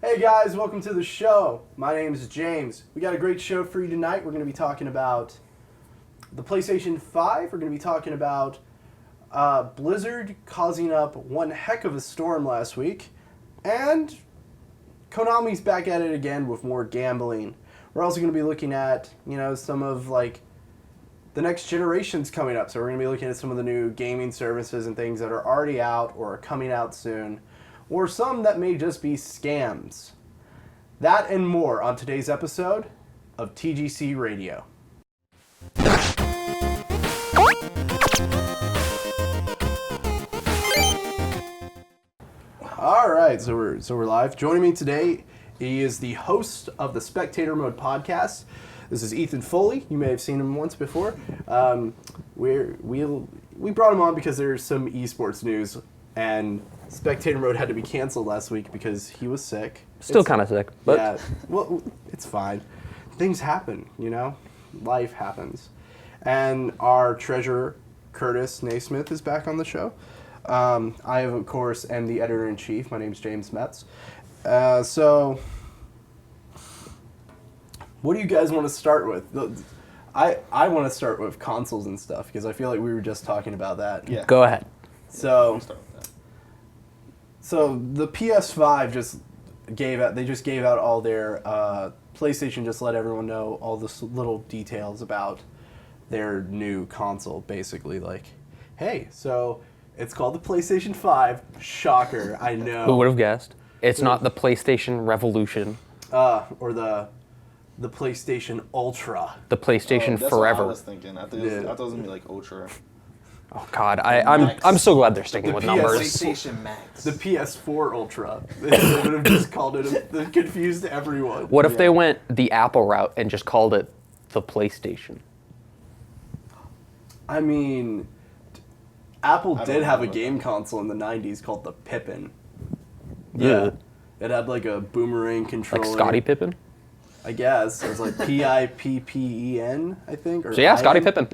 Hey guys, welcome to the show. My name is James. We got a great show for you tonight. We're going to be talking about the PlayStation 5. We're going to be talking about Blizzard causing up one heck of a storm last week. And Konami's back at it again with more gambling. We're also going to be looking at, some of the next generation's coming up. So we're going to be looking at some of the new gaming services and things that are already out or are coming out soon. Or some that may just be scams. That and more on today's episode of TGC Radio. All right, so we're live. Joining me today, he is the host of the Spectator Mode podcast. This is Ethan Foley. You may have seen him once before. We brought him on because there's some esports news, and Spectator Mode had to be canceled last week because he was sick. Still kind of sick, but... Yeah, well, it's fine. Things happen, Life happens. And our treasurer, Curtis Naismith, is back on the show. I, of course, am the editor-in-chief. My name's James Metz. So, what do you guys want to start with? I want to start with consoles and stuff, because I feel like we were just talking about that. Yeah. Go ahead. So the PS5 just gave out all their, PlayStation just let everyone know all the little details about their new console, basically, like, hey, so it's called the PlayStation 5, shocker, I know. Who would have guessed? It's not the PlayStation Revolution. Or the PlayStation Ultra. The PlayStation that's Forever. What I was thinking. I thought it was gonna be like Ultra. Oh God, I'm so glad they're sticking with numbers. PlayStation Max. The PS4 Ultra. They would have just called it. They confused everyone. What if they went the Apple route and just called it the PlayStation? I mean, Apple I did don't have a know game console in the 90s called the Pippin. Yeah. It had like a boomerang controller. Like Scottie Pippen? I guess. It was like Pippen, I think. Or So yeah, Ian? Scottie Pippen.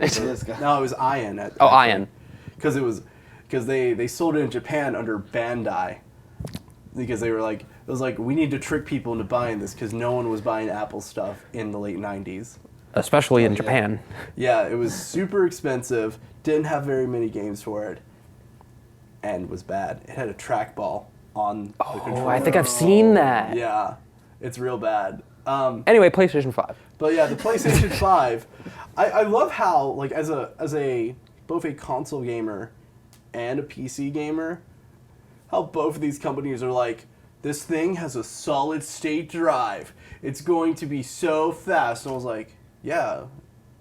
No, it was Ian. Ian. Because they sold it in Japan under Bandai. Because they were like, it was like, we need to trick people into buying this because no one was buying Apple stuff in the late 90s. Especially in Japan. Yeah, it was super expensive, didn't have very many games for it, and was bad. It had a trackball on the controller. Oh, I think I've seen that. Yeah, it's real bad. Anyway, PlayStation 5. But yeah, the PlayStation 5, I love how, like, as a both a console gamer and a PC gamer, how both of these companies are like, this thing has a solid state drive. It's going to be so fast. And I was like, yeah,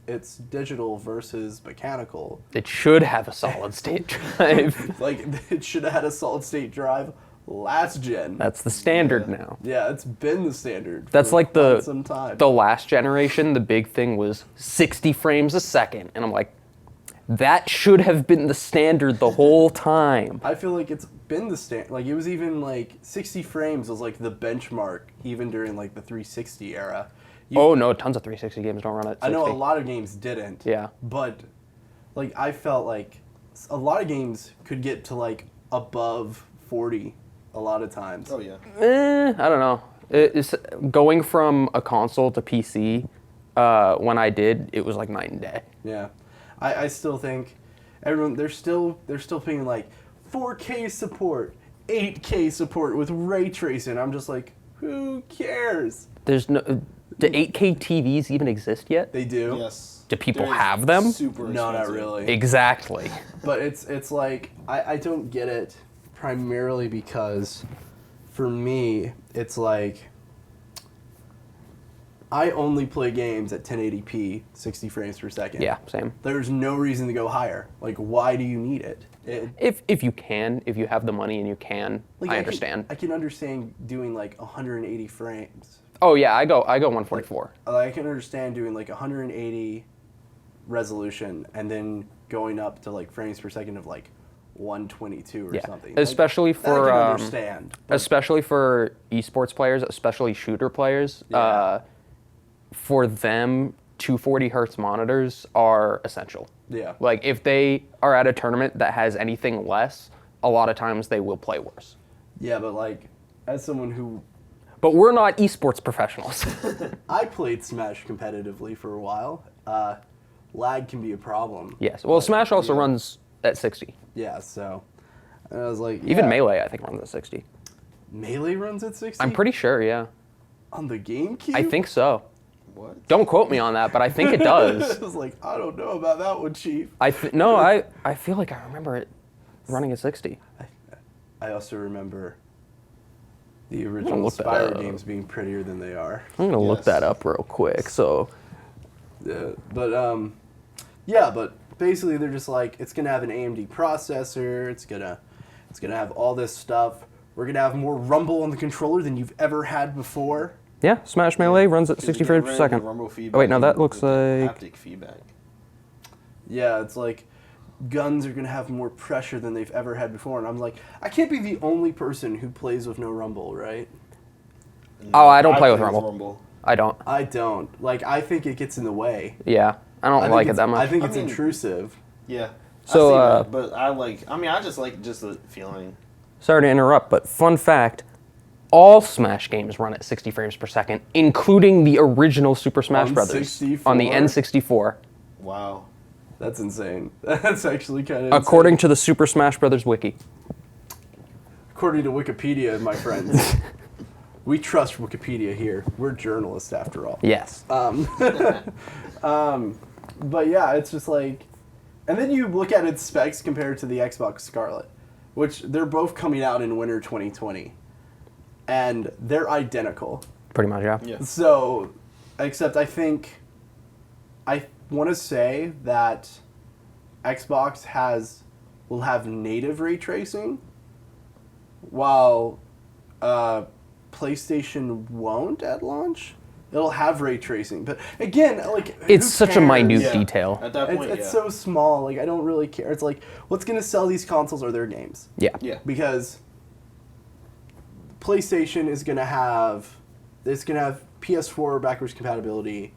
it's digital versus mechanical. It should have a solid state drive. Like, it should have had a solid state drive last gen. That's the standard now. Yeah, it's been the standard. That's for like quite some time. the last generation, the big thing was 60 frames a second. And I'm like, that should have been the standard the whole time. I feel like it's been the standard. Like, it was even like 60 frames was like the benchmark even during like the 360 era. Oh no, tons of 360 games don't run at 60. I know a lot of games didn't. Yeah. But like I felt like a lot of games could get to like above 40 a lot of times. Oh yeah. I don't know. It's going from a console to PC. When I did, it was like night and day. Yeah, I still think everyone they're still paying like 4K support, 8K support with ray tracing. I'm just like, who cares? There's no. Do 8K TVs even exist yet? They do. Yes. Do people They're have them? Super No, not expensive. really. Exactly. But it's like I don't get it primarily because for me it's like I only play games at 1080p, 60 frames per second. Yeah, same. There's no reason to go higher. Like, why do you need it? If you can, if you have the money and you can, Like, I understand. I can understand doing like 180 frames. Oh yeah, I go 144. I can understand doing like 180 resolution and then going up to like frames per second of like 122 or something. Especially like, for that I can understand. especially for esports players, especially shooter players. Yeah. For them, 240 hertz monitors are essential. Yeah. Like if they are at a tournament that has anything less, a lot of times they will play worse. Yeah, but like as someone who But we're not esports professionals. I played Smash competitively for a while. Lag can be a problem. Yes. Well, Smash also runs at 60. Yeah, so and I was like, Even yeah. Melee, I think, runs at 60. Melee runs at 60? I'm pretty sure, yeah. On the GameCube? I think so. What? Don't quote me on that, but I think it does. I was like, I don't know about that one, Chief. I feel like I remember it running at 60. I also remember the gonna original look that Spyro up. games being prettier than they are. I'm gonna look Yes. that up real quick. So, Yeah, but basically they're just like, it's gonna have an AMD processor. It's gonna have all this stuff. We're gonna have more rumble on the controller than you've ever had before. yeah, Smash Melee runs at 'Cause 60 you get frames per rid of second. the rumble Oh, feedback wait, no, that and looks the like... haptic feedback. Yeah, it's like guns are gonna have more pressure than they've ever had before, and I'm like, I can't be the only person who plays with no rumble, right? Oh, I don't play with rumble. I don't. I don't. Like, I think it gets in the way. Yeah, I don't like it that much. I think I it's mean- intrusive. Yeah. So, I see that, but I just like just the feeling. Sorry to interrupt, but fun fact, all Smash games run at 60 frames per second, including the original Super Smash On Brothers 64? on the N64, Wow. That's insane. That's actually kind of according to the Super Smash Brothers wiki. According to Wikipedia, my friends. We trust Wikipedia here. We're journalists after all. Yes. But yeah, it's just like, and then you look at its specs compared to the Xbox Scarlet, which they're both coming out in winter 2020, and they're identical. Pretty much, yeah. Yeah. So, except I want to say that Xbox will have native ray tracing, while PlayStation won't at launch. It'll have ray tracing, but again, like It's who such a cares? minute Yeah. detail. At that point, It's so small. Like, I don't really care. It's like, what's gonna sell these consoles are their games, Yeah. Yeah. because PlayStation is gonna have PS4 backwards compatibility.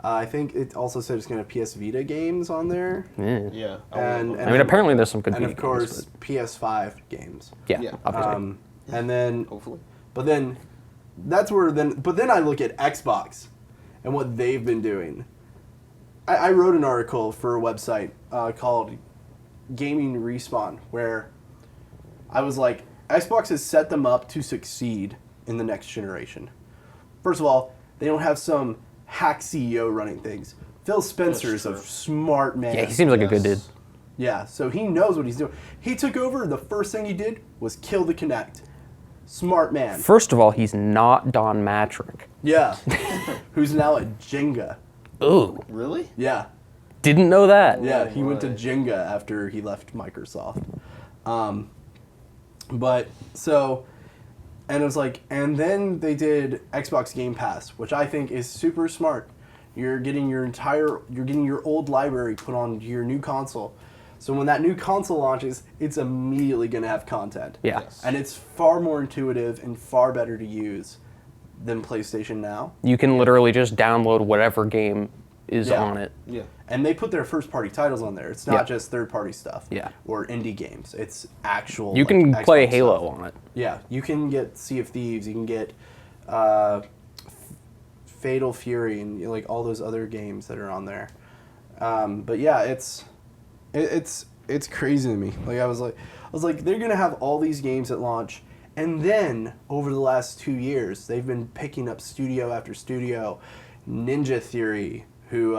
I think it also said it's gonna have PS Vita games on there, Yeah. Yeah. and I mean, apparently there's some good and of games, course but- PS5 games. Yeah, Yeah. obviously. And then, Hopefully. but then I look at Xbox and what they've been doing. I wrote an article for a website called Gaming Respawn, where I was like, Xbox has set them up to succeed in the next generation. First of all, they don't have some hack CEO running things. Phil Spencer is a true. smart man. Yeah, he seems like a good dude. Yes. Yeah, so he knows what he's doing. He took over, the first thing he did was kill the Kinect. Smart man. First of all, he's not Don Matrick. Yeah. Who's now at Jenga. Ooh, Really? Yeah. didn't know that. Yeah, he went to right. Jenga after he left Microsoft. But so, and it was like, and then they did Xbox Game Pass, which I think is super smart. You're getting your old library put on your new console. So when that new console launches, it's immediately going to have content. Yeah. Yes. And it's far more intuitive and far better to use than PlayStation Now. You can literally just download whatever game is Yeah. on it. Yeah. And they put their first-party titles on there. It's not Yeah. just third-party stuff. Yeah. Or indie games. It's actual. You like, can Xbox play Halo stuff. on it. Yeah, you can get Sea of Thieves. You can get Fatal Fury and like all those other games that are on there. But yeah, it's crazy to me. Like I was like, they're gonna have all these games at launch, and then over the last 2 years, they've been picking up studio after studio. Ninja Theory, who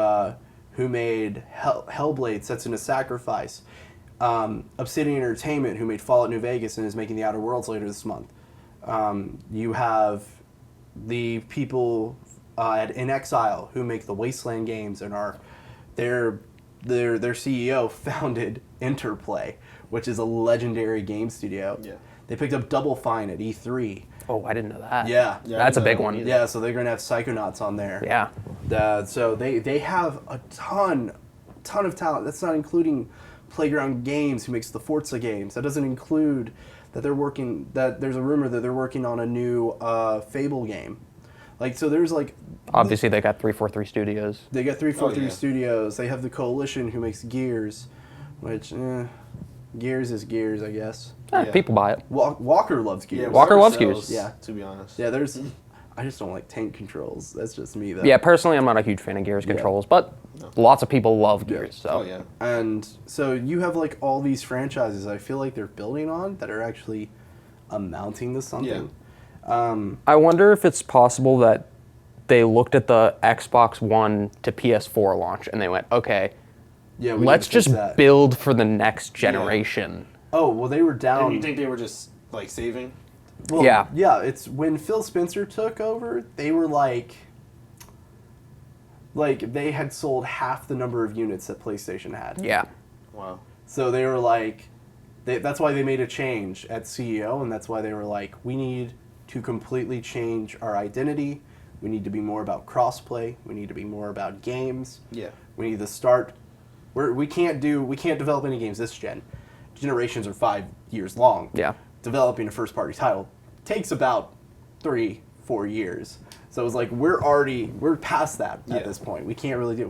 made Hellblade: Sets into Sacrifice. Obsidian Entertainment, who made Fallout New Vegas and is making The Outer Worlds later this month. You have the people at In Exile who make the Wasteland games and their CEO founded Interplay, which is a legendary game studio. Yeah. They picked up Double Fine at E3. Oh, I didn't know that. Yeah. Yeah, That's a I big know one. either. Yeah, so they're going to have Psychonauts on there. Yeah. So they have a ton of talent. That's not including Playground Games, who makes the Forza games. That doesn't include that there's a rumor that they're working on a new Fable game. Like, so there's like, Obviously, they got 343 Studios. they got 343 yeah. Studios. They have the Coalition, who makes Gears, which, Gears is Gears, I guess. Yeah. People buy it. Walker loves Gears. Walker loves sells, Gears. Yeah. To be honest. Yeah, I just don't like tank controls. That's just me, though. Yeah, personally, I'm not a huge fan of Gears controls, but lots of people love Gears. So. Oh yeah. And so you have like all these franchises I feel like they're building on that are actually amounting to something. I wonder if it's possible that they looked at the Xbox One to PS4 launch and they went, okay, Yeah, we let's need to fix just that. build for the next generation. Oh, well, they were down. And you think they were just like saving? Well, Yeah. Yeah, it's when Phil Spencer took over, they were like they had sold half the number of units that PlayStation had. Yeah. Wow. So they were like, that's why they made a change at CEO, and that's why they were like, we need to completely change our identity. We need to be more about crossplay. We need to be more about games. Yeah. We need to start. We can't develop any games this gen. Generations are 5 years long. Yeah. Developing a first-party title takes about 3-4 years. So it was like we're past that at this point. We can't really do.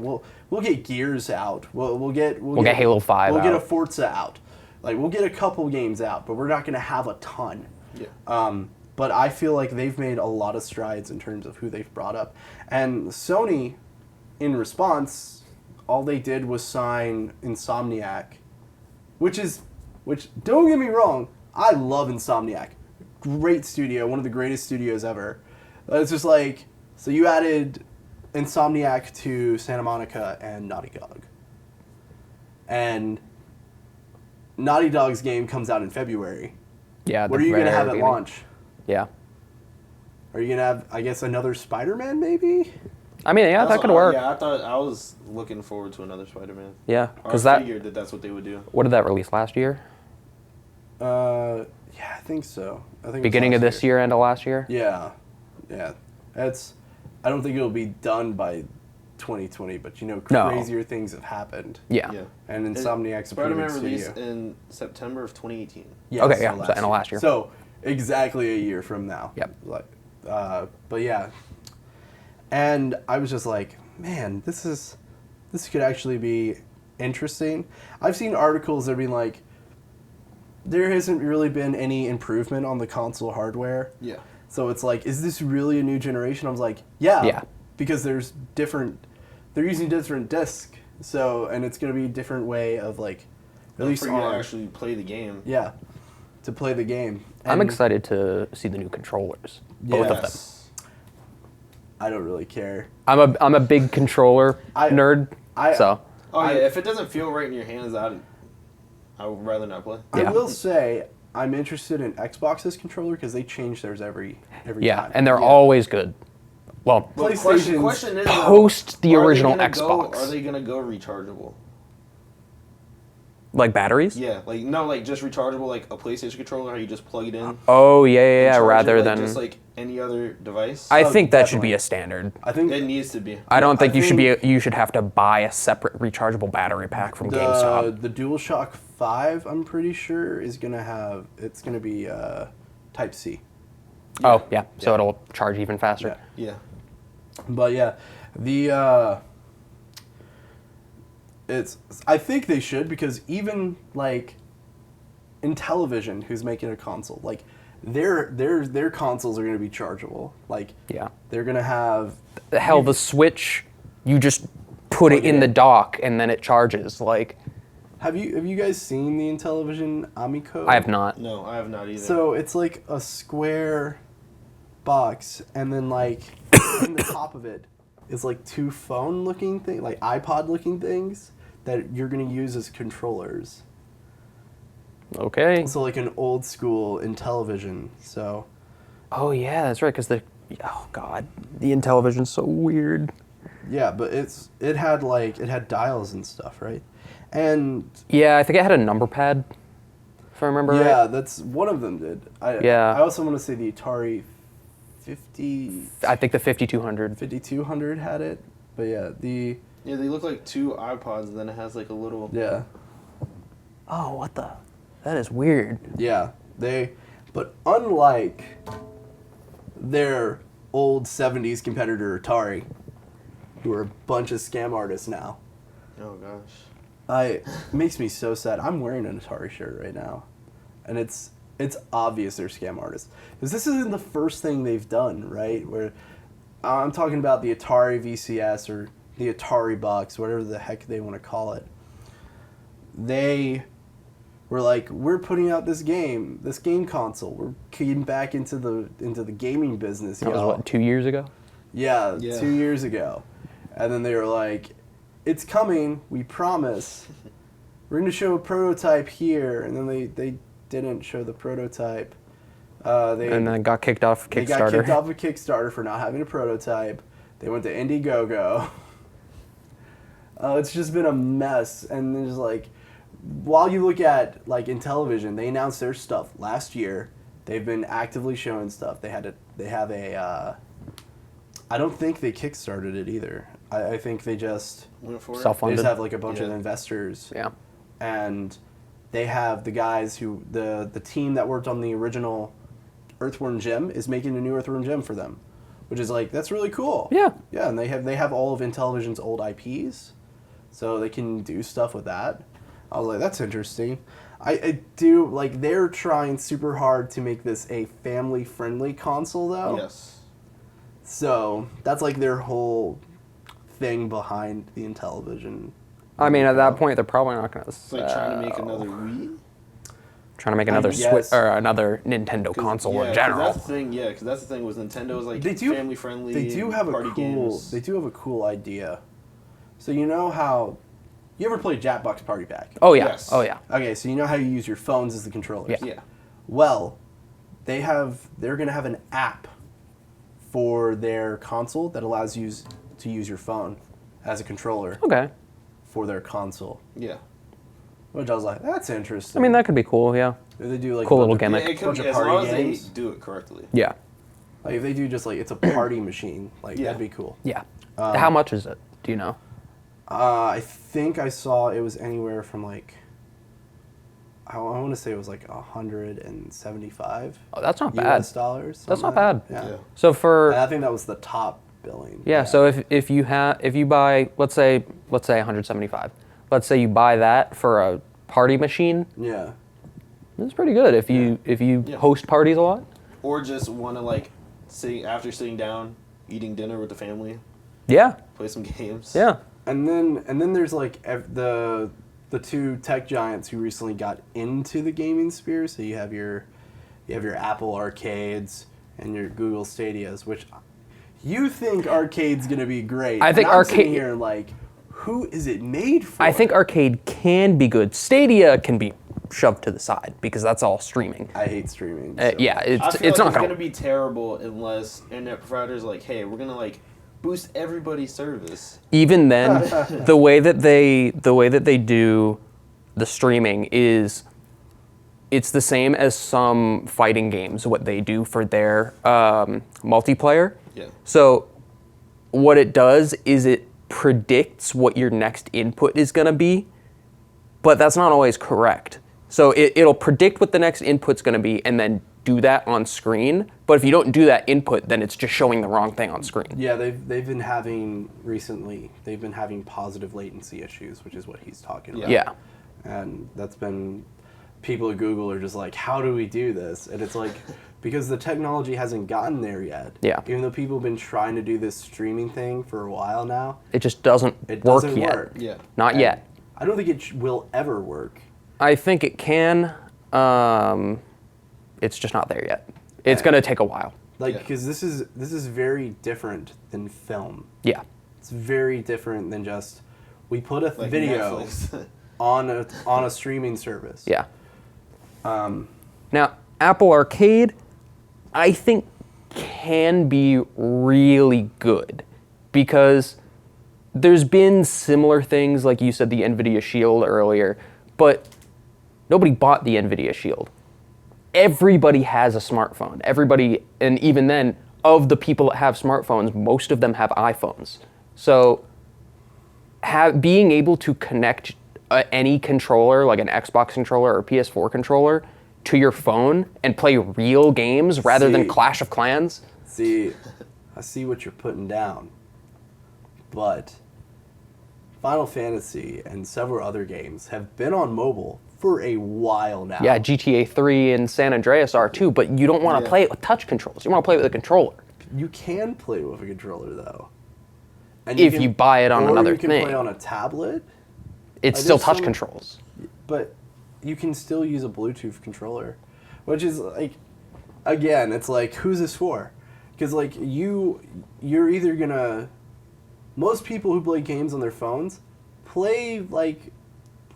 We'll get Gears out. We'll get Halo 5 We'll get a out. Forza out. Like we'll get a couple games out, but we're not going to have a ton. Yeah. But I feel like they've made a lot of strides in terms of who they've brought up, and Sony, in response, all they did was sign Insomniac, which don't get me wrong, I love Insomniac. Great studio, one of the greatest studios ever. It's just like, so you added Insomniac to Santa Monica and Naughty Dog. And Naughty Dog's game comes out in February. Yeah. What are you going to have at beginning. launch? Yeah. Are you going to have, I guess, another Spider-Man maybe? I mean, yeah, that That's could what- work. Yeah, I was looking forward to another Spider-Man. Yeah, I because that. figured that's what they would do. What did that release last year? Yeah, I think so. I think it was Beginning of last this year, end of last year? Yeah. I don't think it'll be done by 2020, but No. crazier things have happened. Yeah. Yeah. And Insomniac's a pretty Spider-Man big released studio. in September of 2018. Yes, Okay, yeah, so end of last year. So exactly a year from now. Yep. Like, but yeah, and I was just like, man, this could actually be interesting. I've seen articles that have been like, there hasn't really been any improvement on the console hardware. Yeah. So it's like, is this really a new generation? I was like, yeah. Yeah. Because they're using different discs. So, and it's going to be a different way of like, at least for you to on, actually play the game. yeah, to play the game. I'm And excited to see the new controllers. Both of them. Yes. I don't really care. I'm a big controller nerd, so Oh yeah, if it doesn't feel right in your hands, I would rather not play. Yeah. I will say I'm interested in Xbox's controller because they change theirs every yeah, time. and they're always good. Well, Well, the PlayStation's question is, post the are they original gonna Xbox. Are they gonna go rechargeable? Like batteries? Yeah, like just rechargeable, like a PlayStation controller, how you just plug it in. Oh yeah, and yeah, charge it, rather like, than just like any other device. I Oh, think that should definitely. be a standard. I think It needs to be. I don't think I you should think- be. You should have to buy a separate rechargeable battery pack from GameStop. the DualShock 5, I'm pretty sure, is gonna be Type C. Oh yeah, so Yeah. it'll charge even faster. Yeah. Yeah. But yeah, I think they should, because even like Intellivision, who's making a console, like their consoles are going to be chargeable. Like Yeah. they're going to have Hell, the Switch, you just put it Plug it in the in. dock and then it charges. Like have you guys seen the Intellivision Amico? I have not. No, I have not either. So it's like a square box, and then like in the top of it is like two phone-looking things, like iPod-looking things that you're gonna use as controllers. Okay. So like an old school Intellivision. So Oh yeah, that's right. Because oh god, the Intellivision's so weird. yeah, but it had dials and stuff, right? And Yeah, I think it had a number pad. If I remember yeah, right. that's one of them did. Yeah. I also want to say the Atari 50 I think the 5200. 5200 had it, but yeah, yeah, they look like two iPods, and then it has like a little. yeah. Oh, what the? That is weird. Yeah, but unlike their old 70s competitor Atari, who are a bunch of scam artists now, Oh gosh. it makes me so sad. I'm wearing an Atari shirt right now, and it's it's obvious they're scam artists. Because this isn't the first thing they've done, right? Where I'm talking about the Atari VCS or the Atari box, whatever the heck they want to call it. They were like, we're putting out this game console. We're getting back into the gaming business. That was what, 2 years ago? Yeah, 2 years ago. And then they were like, it's coming, we promise. We're going to show a prototype here. And then they didn't show the prototype. And then got kicked off Kickstarter. They got kicked off of Kickstarter for not having a prototype. They went to Indiegogo. It's just been a mess. And there's like, while you look at like in television, they announced their stuff last year. They've been actively showing stuff. They have a I don't think they kickstarted it either. I think they just self-funded. They just have like a bunch of investors. Yeah. And they have the guys who the team that worked on the original Earthworm Jim is making a new Earthworm Jim for them, which is like, that's really cool. Yeah. Yeah, and they have all of Intellivision's old IPs, so they can do stuff with that. I was like, that's interesting. I do, like, they're trying super hard to make this a family-friendly console, though. Yes. So, that's, like, their whole thing behind the Intellivision. I mean, at that point, they're probably not going to It's like trying to make another Wii? Trying to make another Switch, or another Nintendo console in general. That's the thing, because that's the thing with Nintendo is like family-friendly. They do have party games. They do have a cool idea. So you know how... You ever played Jackbox Party Pack? Oh, yeah. Yes. Oh, yeah. Okay, so you know how you use your phones as the controllers? Yeah. Yeah. Well, they're going to have an app for their console that allows you to use your phone as a controller Okay. for their console. Yeah. Which I was like, that's interesting. I mean, that could be cool, yeah. If they do like Cool a little bunch of- gimmick. It could, bunch of as party long as games. they do it correctly. Yeah. Like if they do just like it's a party machine, like that'd be cool. Yeah. How much is it? Do you know? I think I saw it was anywhere from like I want to say it was like 175. Oh, that's not bad. US dollars. That's not something like bad. that. Yeah. So for And I think that was the top billing. yeah, so if you buy let's say 175. Let's say you buy that for a party machine. Yeah. That's pretty good if you host parties a lot. Or just want to like after sitting down, eating dinner with the family, Yeah. play some games. Yeah. And then there's like the two tech giants who recently got into the gaming sphere. So you have your Apple arcades and your Google Stadias, which you think arcade's gonna be great. I think and I'm arcade sitting here like, who is it made for? I think arcade can be good. Stadia can be shoved to the side because that's all streaming. I hate streaming. Yeah, I feel it's like not it's gonna gonna be terrible unless internet providers are like, hey, we're gonna like boost everybody's service. even then the way that they do the streaming is it's the same as some fighting games what they do for their multiplayer. Yeah. So what it does is it predicts what your next input is going to be, but that's not always correct. So it'll predict what the next input's going to be and then do that on screen. But if you don't do that input, then it's just showing the wrong thing on screen. Yeah, they've been having positive latency issues, which is what he's talking about. Yeah. And that's been, people at Google are just like, how do we do this? And it's like, because the technology hasn't gotten there yet. Yeah. Even though people have been trying to do this streaming thing for a while now. It just doesn't It work doesn't yet. work. Yeah. Not And yet. I don't think it will ever work. I think it can. It's just not there yet. It's going to take a while. Like, Yeah. because this is very different than film. Yeah. It's very different than just, we put a Like video Netflix. on a streaming service. Yeah. Now, Apple Arcade, I think can be really good because there's been similar things, like you said, the NVIDIA Shield earlier, but nobody bought the NVIDIA Shield. Everybody has a smartphone. Everybody, and even then, of the people that have smartphones, most of them have iPhones. So being able to connect any controller, like an Xbox controller or PS4 controller, to your phone and play real games rather than See. Clash of Clans. See, I see what you're putting down, but Final Fantasy and several other games have been on mobile for a while now. Yeah, GTA 3 and San Andreas are too, but you don't want to play it with touch controls. You want to play it with a controller. You can play with a controller though. And If you buy it on another Or you can thing. play on a tablet. It's Like, still there's touch so many- controls. But you can still use a Bluetooth controller, which is like, again, it's like, who's this for? Because like you're either gonna, most people who play games on their phones play like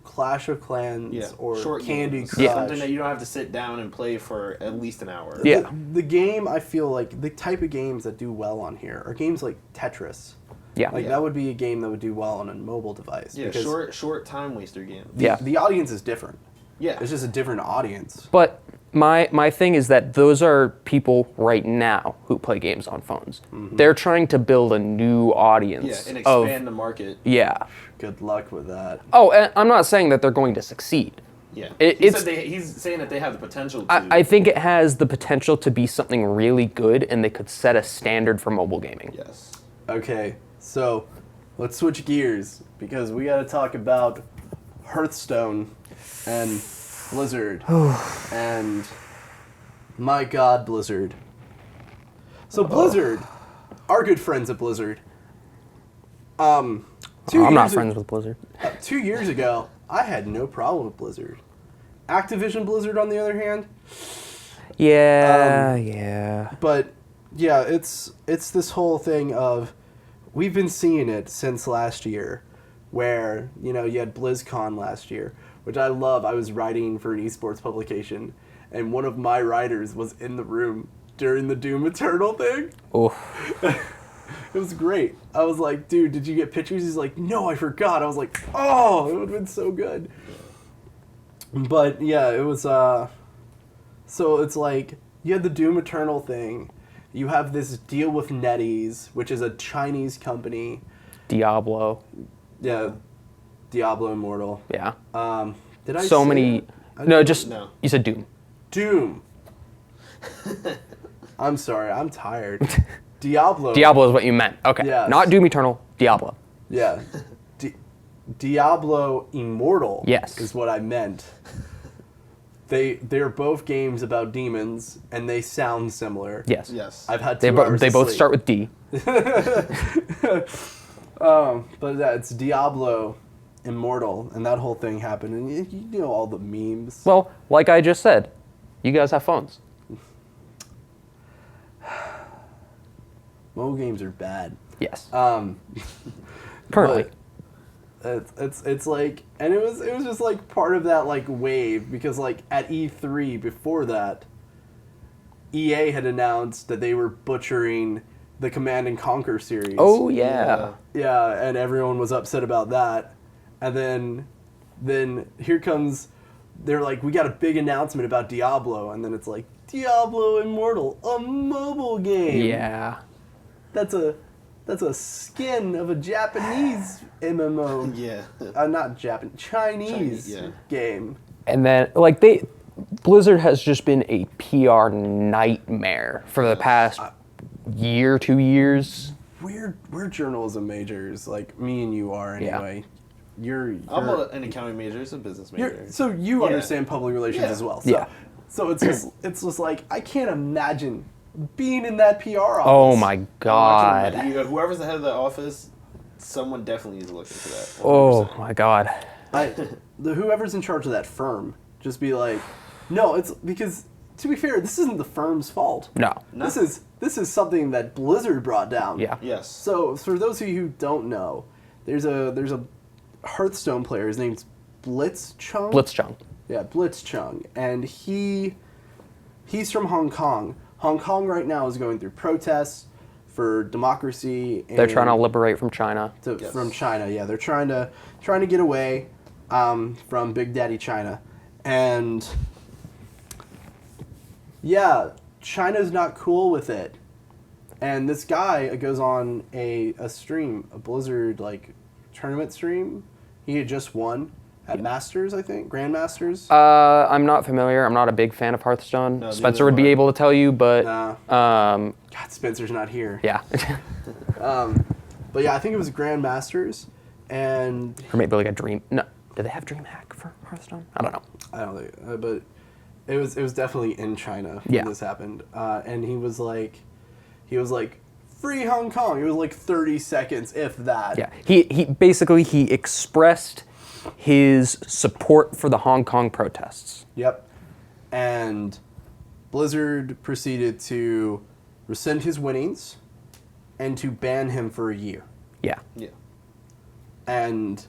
Clash of Clans or short Candy games. Crush. Something that you don't have to sit down and play for at least an hour. Yeah. The game, I feel like the type of games that do well on here are games like Tetris. Yeah. Like that would be a game that would do well on a mobile device. Yeah, because short time waster game. the audience is different. Yeah. It's just a different audience. But my thing is that those are people right now who play games on phones. They're trying to build a new audience. Yeah, and expand the market. Yeah. Good luck with that. Oh, and I'm not saying that they're going to succeed. Yeah. It's- He's saying that they have the potential to. I think it has the potential to be something really good, and they could set a standard for mobile gaming. Yes. Okay, so let's switch gears because we got to talk about Hearthstone and Blizzard. And my God, Blizzard. So Blizzard, our good friends at Blizzard. I'm not friends with Blizzard. 2 years ago, I had no problem with Blizzard. Activision Blizzard, on the other hand, Yeah. but yeah, it's this whole thing of, we've been seeing it since last year, where, you know, you had BlizzCon last year, which I love. I was writing for an esports publication, and one of my writers was in the room during the Doom Eternal thing. Oof. It was great. I was like, dude, did you get pictures? He's like, no, I forgot. I was like, oh, it would have been so good. But yeah, it was, so it's like, you had the Doom Eternal thing. You have this deal with NetEase, which is a Chinese company. Diablo. Yeah, Diablo Immortal. Yeah. Did I So say many. that? No, just No. you said Doom. Doom. I'm sorry, I'm tired. Diablo. Diablo is what you meant. Okay. Yes. Not Doom Eternal. Diablo. Yeah. Diablo Immortal. Yes. Is what I meant. They're both games about demons, and they sound similar. Yes. Yes. I've had They, 2 hours they of both sleep. start with D. But yeah, it's Diablo Immortal, and that whole thing happened, and you know all the memes. Well, like I just said, you guys have phones. Mobile games are bad. Yes. Uh, Currently. But it's like, and it was just like part of that like wave, because like at E3 before that, EA had announced that they were butchering the Command and Conquer series. Oh yeah. Yeah, and everyone was upset about that. And then here comes, they're like, we got a big announcement about Diablo, and then it's like, Diablo Immortal, a mobile game. Yeah. That's a skin of a Japanese MMO. Yeah. Not Japan, Chinese yeah. game. And then Blizzard has just been a PR nightmare for the past year, 2 years. We're journalism majors, like me and you are anyway. You're I'm an accounting major. It's a business major. so you Yeah. understand public relations Yeah. as well. So, Yeah. So it's just like, I can't imagine being in that PR office. Oh my god. Whoever's the head of the office, someone definitely needs to look into that. 100%. Oh my god. Whoever's in charge of that firm, just be like, no, it's because, to be fair, this isn't the firm's fault. No. No. This is something that Blizzard brought down. Yeah. Yes. So for those of you who don't know, there's a Hearthstone player. His name's Blitzchung. Blitzchung. Yeah, Blitzchung, and he's from Hong Kong. Hong Kong right now is going through protests for democracy. And They're trying to liberate from China. Yes. from China. Yeah, they're trying to get away from Big Daddy China, and yeah, China's not cool with it. And this guy goes on a stream, a Blizzard like tournament stream. He had just won at Masters, I think, Grandmasters. I'm not familiar. I'm not a big fan of Hearthstone. No, Spencer neither would be am I. able to tell you, but Nah. um, God, Spencer's not here. yeah. But yeah, I think it was Grandmasters, and Or maybe like a Dream. No, do they have DreamHack for Hearthstone? I don't know. I don't think, but it was definitely in China when Yeah. this happened, and he was like, free Hong Kong. It was like 30 seconds, if that. Yeah, he basically he expressed his support for the Hong Kong protests. Yep. And Blizzard proceeded to rescind his winnings and to ban him for a year. Yeah. Yeah. And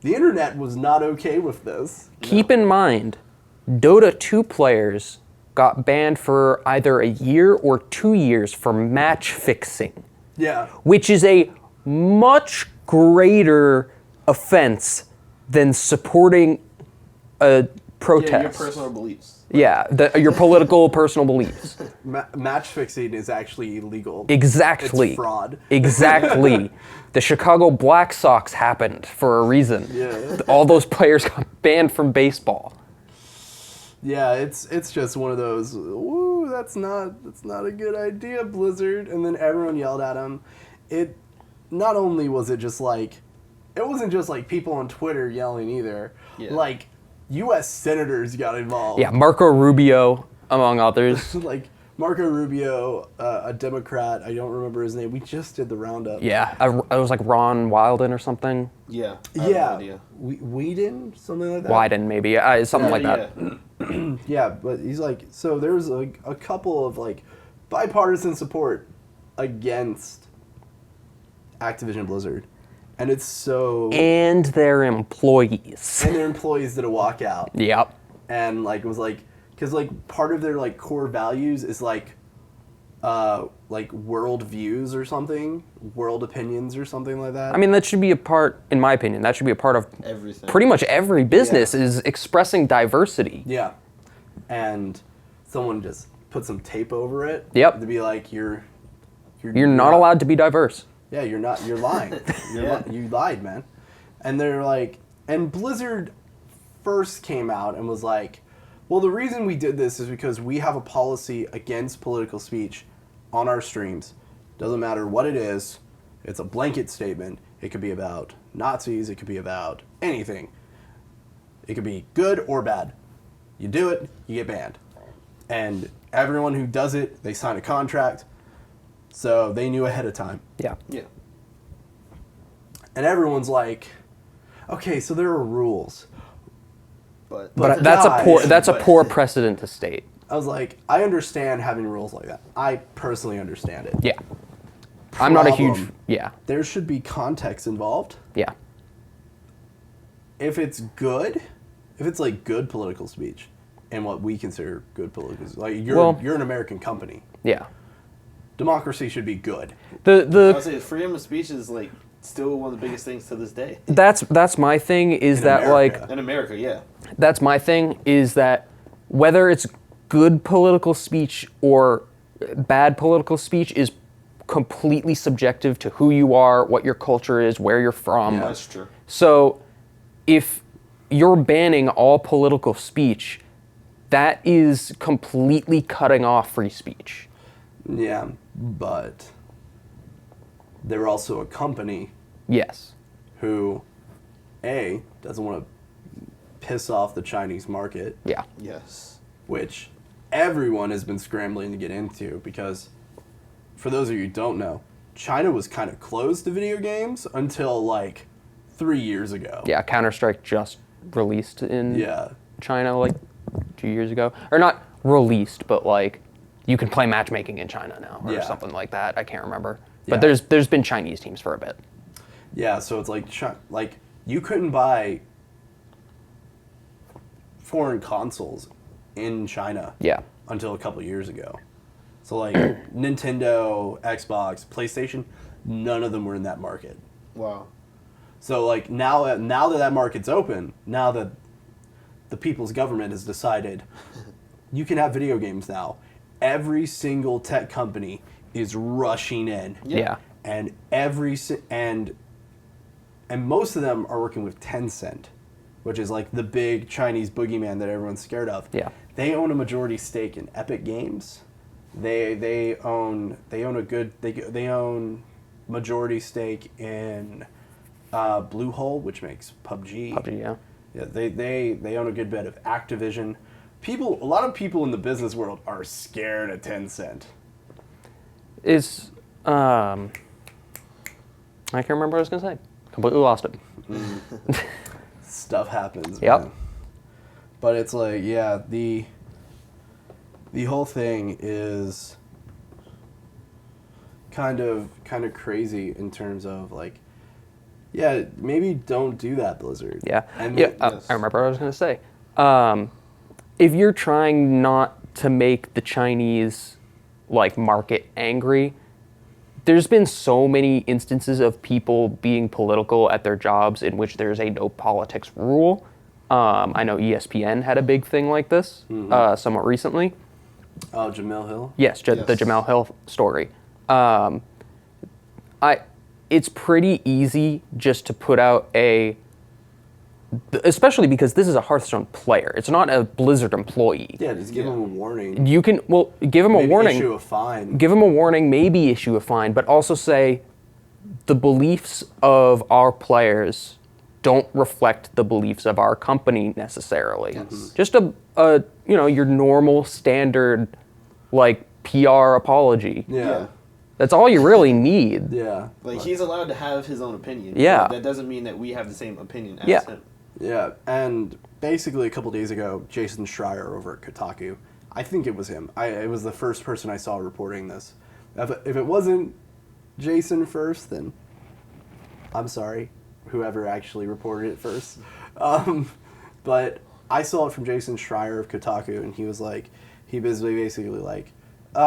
the internet was not okay with this. Keep in mind, Dota 2 players got banned for either a year or 2 years for match fixing, Yeah. which is a much greater offense than supporting a protest. Yeah, your personal beliefs. Yeah, your political personal beliefs. Match fixing is actually illegal. Exactly. It's fraud. Exactly. The Chicago Black Sox happened for a reason. Yeah. All those players got banned from baseball. Yeah, it's just one of those, woo, that's not a good idea, Blizzard. And then everyone yelled at him. It not only was it just like, it wasn't just like people on Twitter yelling either. Yeah. Like, U.S. senators got involved. Yeah, Marco Rubio, among others. Like Marco Rubio, a Democrat, I don't remember his name. We just did the roundup. Yeah, it was like Ron Wilden or something. Yeah. I have no Yeah, idea. Whedon, something like that. Wyden, maybe. Something like that. Yeah. Yeah, but he's like, so there's like a couple of like bipartisan support against Activision Blizzard, and it's so And their employees. and their employees did a walkout, Yep. and like it was like because like part of their like core values is like world views or something, world opinions or something like that. I mean, that should be a part, in my opinion, that should be a part of Everything. pretty much every business is expressing diversity. Yeah, and someone just put some tape over it. Yep. To be like you're Not allowed to be diverse. Yeah, you're not. You're lying. Yeah. You lied, man. And they're like, and Blizzard first came out and was like, well, the reason we did this is because we have a policy against political speech on our streams. Doesn't matter what it is. It's a blanket statement. It could be about Nazis. It could be about anything. It could be good or bad. You do it, you get banned. And everyone who does it, they sign a contract. So they knew ahead of time. Yeah. Yeah. And everyone's like, okay, so there are rules. But But guys, that's a poor precedent to state. I was like, I understand having rules like that. I personally understand it. Yeah. I'm not a huge... Problem. Yeah. There should be context involved. Yeah. If it's good, if it's like good political speech, and what we consider good political speech, like you're an American company. Yeah. Democracy should be good. I The would say freedom of speech is like still one of the biggest things to this day. that's my thing is In that America. In America, yeah. that's my thing is that whether it's good political speech or bad political speech is completely subjective to who you are, what your culture is, where you're from. Yeah. That's true. So if you're banning all political speech, that is completely cutting off free speech. Yeah, but they're also a company Yes. who, A, doesn't want to piss off the Chinese market, Yeah. Yes. which everyone has been scrambling to get into because, for those of you who don't know, China was kind of closed to video games until like 3 years ago. Yeah, Counter-Strike just released in Yeah. China like 2 years ago. Or not released, but like you can play matchmaking in China now or Yeah. something like that. I can't remember. Yeah. But there's been Chinese teams for a bit. Yeah, so it's like you couldn't buy foreign consoles in China Yeah. until a couple years ago. So like Nintendo, Xbox, PlayStation, none of them were in that market. Wow. So like now that market's open, now that the people's government has decided you can have video games now, every single tech company is rushing in. Yeah. And and most of them are working with Tencent, which is like the big Chinese boogeyman that everyone's scared of. Yeah. They own a majority stake in Epic Games. They own majority stake in Bluehole, which makes PUBG. PUBG, yeah. Yeah, they own a good bit of Activision. A lot of people in the business world are scared of Tencent. I can't remember what I was gonna say. Completely lost it. Stuff happens. Yep. Man. But it's like, yeah, the whole thing is kind of crazy in terms of like, yeah, maybe don't do that, Blizzard. Yeah. And Yeah. yes. I remember what I was gonna say. If you're trying not to make the Chinese like market angry, there's been so many instances of people being political at their jobs in which there's a no politics rule. I know ESPN had a big thing like this somewhat recently. Oh, Jamil Hill? Yes, the Jamel Hill story. It's pretty easy just to put out especially because this is a Hearthstone player. It's not a Blizzard employee. Yeah, just give him a warning. You can, give him a warning. Issue a fine. Give him a warning, maybe issue a fine, but also say the beliefs of our players don't reflect the beliefs of our company necessarily. Yes. Just your normal standard like PR apology. Yeah. That's all you really need. Yeah. Like, he's allowed to have his own opinion. Yeah. But that doesn't mean that we have the same opinion as Yeah. him. Yeah, and basically a couple days ago, Jason Schreier over at Kotaku, I think it was him. It was the first person I saw reporting this. If it wasn't Jason first, then I'm sorry, whoever actually reported it first. But I saw it from Jason Schreier of Kotaku, and he was like, he basically like,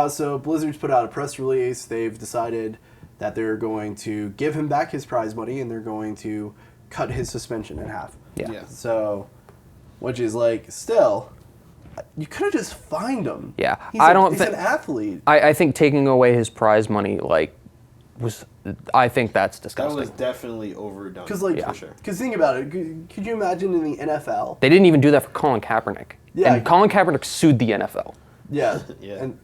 so Blizzard's put out a press release. They've decided that they're going to give him back his prize money, and they're going to cut his suspension in half. Yeah. So, which is like, still, you could have just fined him. Yeah. He's He's an athlete. I think taking away his prize money, I think that's That disgusting. was definitely overdone. Because like, for sure. because think about it. Could you imagine in the NFL? They didn't even do that for Colin Kaepernick. Yeah. And Colin Kaepernick sued the NFL. Yeah. Yeah. And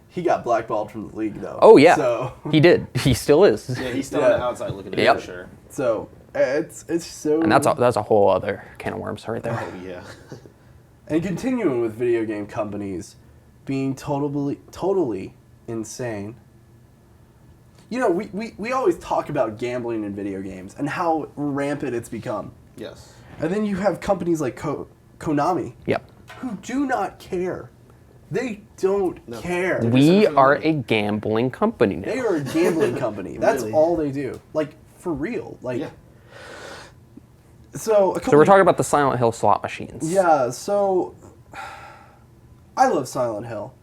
he got blackballed from the league though. Oh yeah. So He did. He still is. Yeah, he's still on the outside looking at it, Yep. for sure. so it's so. And that's a whole other can of worms right there. Oh, yeah. And continuing with video game companies being totally insane. You know, we always talk about gambling in video games and how rampant it's become. Yes. And then you have companies like Konami Yep. who do not care. They don't care. We are a gambling company now. They are a gambling company. That's Really? all they do. Like, for real. Like, Yeah. So So we're talking about the Silent Hill slot machines. Yeah, so I love Silent Hill.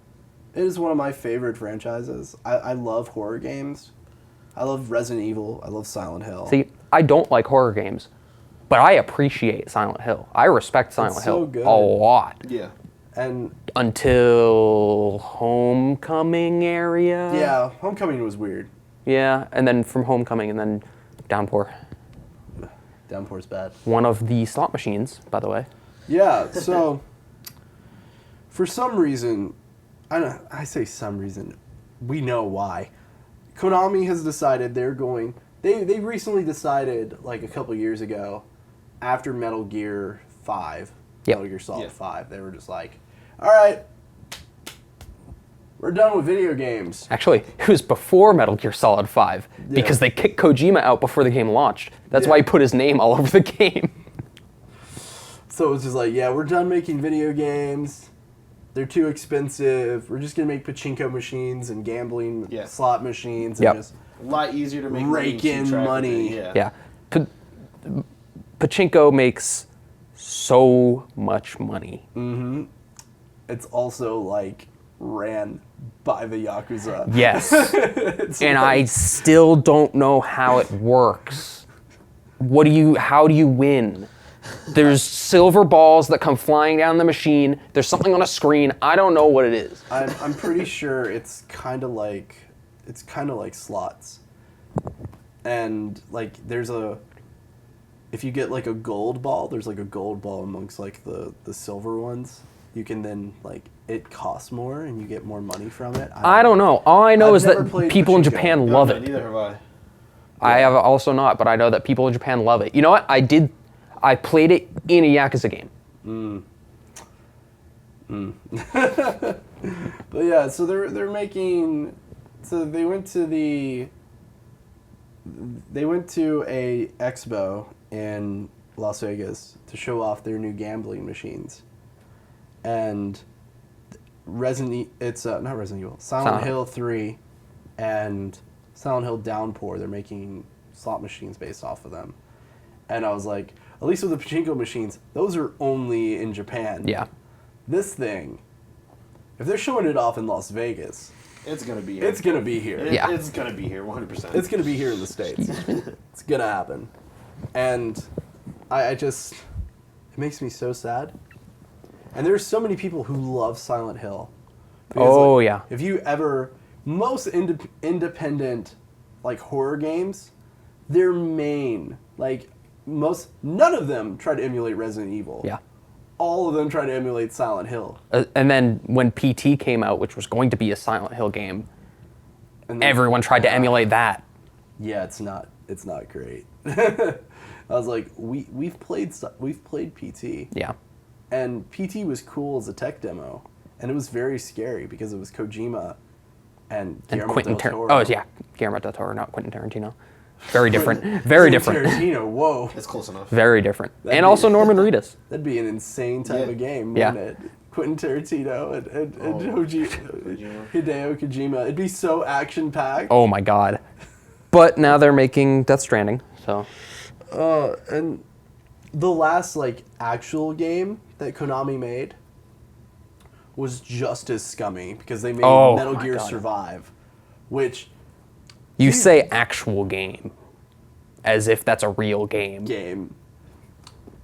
It is one of my favorite franchises. I love horror games. I love Resident Evil. I love Silent Hill. See, I don't like horror games, but I appreciate Silent Hill. I respect Silent It's Hill so good. a lot. Yeah. And Until Homecoming area. yeah, Homecoming was weird. Yeah, and then from Homecoming and then Downpour. Downpour's bad. One of the slot machines, by the way. Yeah, so for some reason, I say some reason, we know why. Konami has decided they're going. They recently decided, like a couple years ago, after Metal Gear 5, Yep. Metal Gear Solid Yeah. 5, they were just like, all right, we're done with video games. Actually, it was before Metal Gear Solid 5 because they kicked Kojima out before the game launched. That's why he put his name all over the game. So it was just like, yeah, we're done making video games. They're too expensive. We're just gonna make pachinko machines and gambling slot machines and Yep. just A lot easier to make rake money, in keep track of money. it, Yeah. Pachinko makes so much money. It's also like ran by the Yakuza. Yes. It's And like- I still don't know how it works. How do you win? There's silver balls that come flying down the machine. There's something on a screen. I don't know what it is. I'm pretty sure it's kind of like slots, and like if you get like a gold ball, there's like a gold ball amongst like the silver ones. You can then like it costs more and you get more money from it. I don't know. All I know I've is never that played people in Pachinko. Japan No, love no, it. neither have I. I have also not, but I know that people in Japan love it. You know what? I played it in a Yakuza game. But yeah, so they're making. So they went to a expo in Las Vegas to show off their new gambling machines, and Silent Hill 3 and Silent Hill Downpour. They're making slot machines based off of them, and I was like, at least with the pachinko machines, those are only in Japan. Yeah. This thing, if they're showing it off in Las Vegas, It's gonna be here. it's gonna be here. Yeah. It's gonna be here, 100%. It's gonna be here in the States. It's gonna happen. And I just, it makes me so sad. And there's so many people who love Silent Hill. Because, Yeah. If you ever, most independent, like, horror games, their main, like, none of them try to emulate Resident Evil. Yeah. All of them try to emulate Silent Hill. And then when PT came out, which was going to be a Silent Hill game, And then- everyone tried to emulate that. Yeah, it's not great. I was like, we've played PT. Yeah. And PT was cool as a tech demo, and it was very scary because it was Kojima and Guillermo del Toro. Guillermo del Toro, not Quentin Tarantino. Very different. Very different. Tarantino, whoa. It's close enough. Very different. That'd And be- also Norman Reedus. That'd be an insane type Yeah. of game, Yeah. wouldn't it? Quentin Tarantino and Kojima. Hideo Kojima. It'd be so action-packed. Oh my god. But now they're making Death Stranding, so. And the last, like, actual game that Konami made was just as scummy because they made Oh Metal my Gear God. Survive, which You say actual game as if that's a real game. game.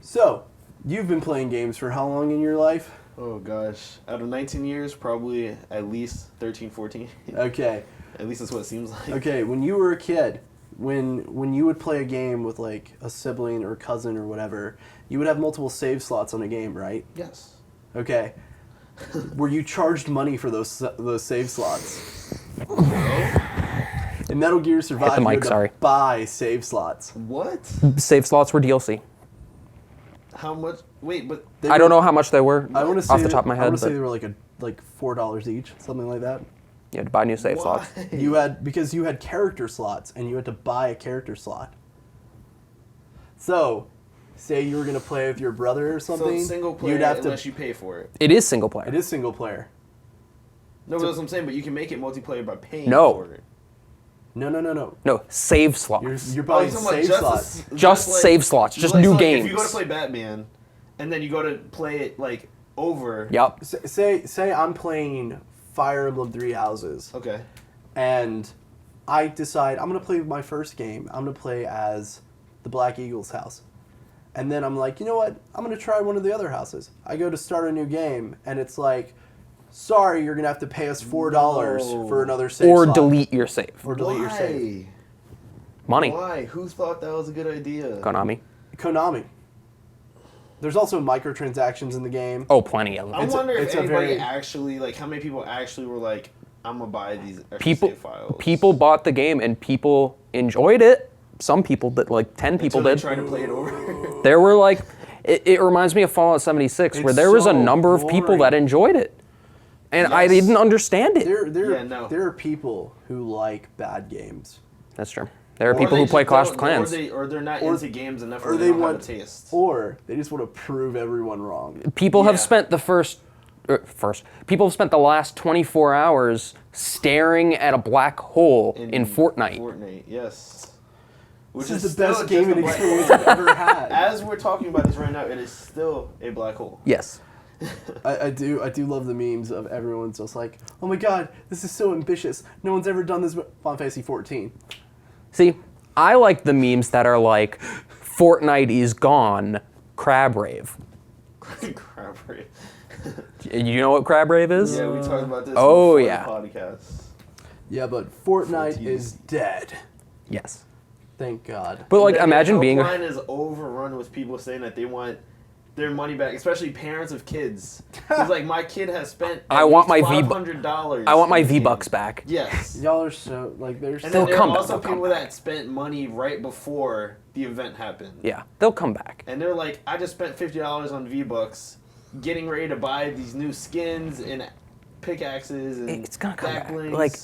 So, you've been playing games for how long in your life? Oh gosh. Out of 19 years, probably at least 13, 14. Okay. At least that's what it seems like. Okay, when you were a kid, when you would play a game with like a sibling or cousin or whatever, you would have multiple save slots on a game, right? Yes. Okay. Were you charged money for those save slots? In Metal Gear Survive, mic, you had to sorry. buy save slots. What? Save slots were DLC. How much? Wait, but I don't know how much they were I want to say off the top of my I head, want to say but they were like $4 each, something like that. you had to buy new save slots. why? Because you had character slots and you had to buy a character slot. So, say you were gonna play with your brother or So something. it's single player You'd have unless to. you pay for it. It is single player. It is single player. No, but that's what I'm saying. But you can make it multiplayer by paying No. for it. No. No, save slots. You're Oh, buying you're talking about save slots. Just like- save slots, just like, new so like, games. If you go to play Batman, and then you go to play it like over. Yep. Say I'm playing Fire Emblem Three Houses, Okay. and I decide I'm gonna play my first game. I'm gonna play as the Black Eagle's house, and then I'm like, you know what? I'm gonna try one of the other houses. I go to start a new game, and it's like, sorry, you're gonna have to pay us $4 No. for another save Or slot. delete your save. Or delete your save. Money. Why? Who thought that was a good idea? Konami. Konami. There's also microtransactions in the game. Oh, plenty of them. I It's a- wonder it's if a anybody very- actually, like, how many people actually were like, I'm gonna buy these extra People save files. people bought the game and people enjoyed it. Some people did, like 10 people Until they did. tried to play it over. There were like, it reminds me of Fallout 76, where It's there was a so number of people boring. that enjoyed it. And I Yes. didn't understand it. There Yeah, no. are people who like bad games. That's true. There are Or people they who play just Clash don't- of Clans. Or they're not Or- into games enough, or or they they don't want- have a taste. Or they just want to prove everyone wrong. People have Yeah. spent the people have spent the last 24 hours staring at a black hole in Fortnite. Fortnite, yes. Which This is still the best just gaming a black experience hole. I've ever had. As we're talking about this right now, it is still a black hole. Yes. I do love the memes of everyone's just like, oh my god, this is so ambitious. No one's ever done this. Final Fantasy 14. See, I like the memes that are like, Fortnite is gone, crab rave. Crap, right? You know what crab rave is? Yeah, we talked about this Oh, before yeah. the podcast. Yeah, but Fortnite 14. is dead. Yes. Thank God. But like, The imagine being line is overrun with people saying that they want their money back, especially parents of kids. Because like my kid has spent I want my $500. I want my V-Bucks back. Yes. Y'all are so like there's. And They'll then there come are back, also they'll come people back. that spent money right before the event happened. Yeah, they'll come back. And they're like, I just spent $50 on V-Bucks, getting ready to buy these new skins and pickaxes and It's gonna come back. backblings. Like,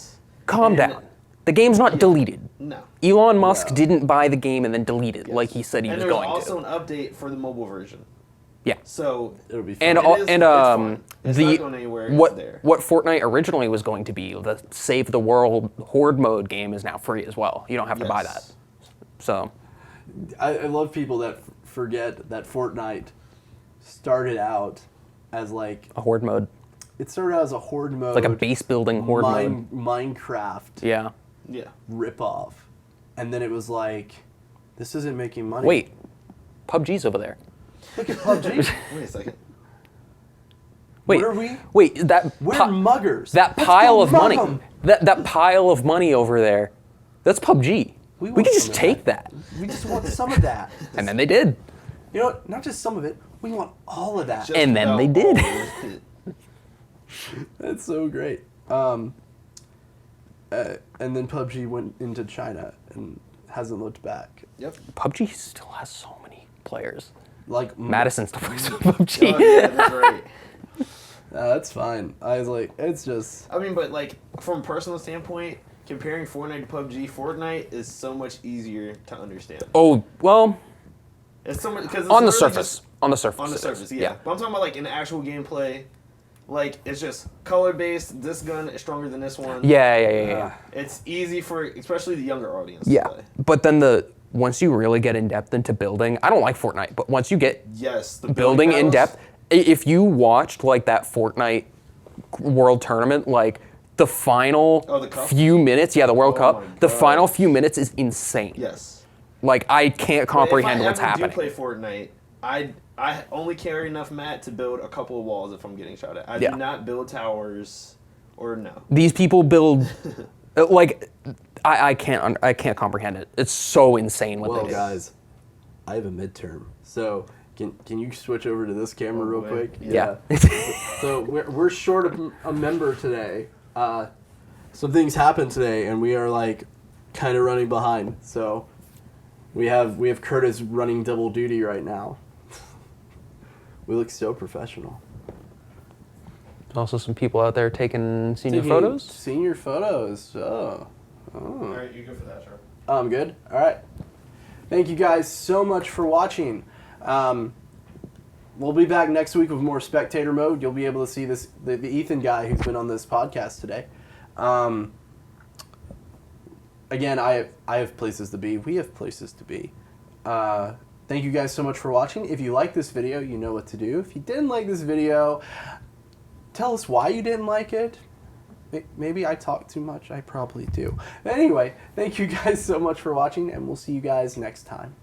calm And- down. The game's not deleted. No. Elon Musk No. didn't buy the game and then delete it like he said he And was there's going also to. an update for the mobile version. Yeah. So It'll be fun. And It is- it's fun. It's the not going anywhere, it's what there. what Fortnite originally was going to be, the Save the World Horde mode game, is now free as well. You don't have to buy that. Yes. So I love people that forget that Fortnite started out as like a Horde mode, it started out as a horde mode, like a base building Horde mode. Minecraft Yeah. Yeah. ripoff, and then it was like, this isn't making money. Wait, PUBG's over there. Look at PUBG. Wait a second. Wait, What are we? wait, We're muggers. that Let's pile go of mug money, 'em. that pile of money over there, that's PUBG. We want could some just of take that. We just want some of that. And then they did. You know what? Not just some of it. We want all of that. Just And then they about did. all of it. That's so great. And then PUBG went into China and hasn't looked back. Yep. PUBG still has so many players. Like Madison still plays Oh, PUBG. yeah, that's right. That's fine. I was like, it's just. I mean, but like from a personal standpoint, comparing Fortnite to PUBG, Fortnite is so much easier to understand. Oh, well, It's so much because on the surface. On the surface. On the it is. surface, yeah. But I'm talking about like in the actual gameplay, like it's just color based. This gun is stronger than this one. Yeah. It's easy for especially the younger audience. Yeah. To play. But then once you really get in depth into building, I don't like Fortnite, but once you get Yes, the building in battles, depth, if you watched like that Fortnite World Tournament, like the final Oh, the cup? few minutes, the World Oh Cup, my the God. final few minutes is insane. Yes. Like I can't comprehend what's if I ever happening. do play Fortnite, I only carry enough mat to build a couple of walls if I'm getting shot at. I Yeah. do not build towers, or no. These people build like I can't comprehend it. It's so insane what Well, they do. guys, I have a midterm. So can you switch over to this camera real boy. quick? Yeah. So we're short of a member today. Some things happened today, and we are like kind of running behind. So we have Curtis running double duty right now. We look so professional. Also, some people out there taking senior Taking photos. Senior photos. Oh. All right, you go for that, sure. I'm good. All right. Thank you guys so much for watching. We'll be back next week with more spectator mode. You'll be able to see the Ethan guy who's been on this podcast today. Again, I have places to be. We have places to be. Thank you guys so much for watching. If you like this video, you know what to do. If you didn't like this video, tell us why you didn't like it. Maybe I talk too much. I probably do. Anyway, thank you guys so much for watching, and we'll see you guys next time.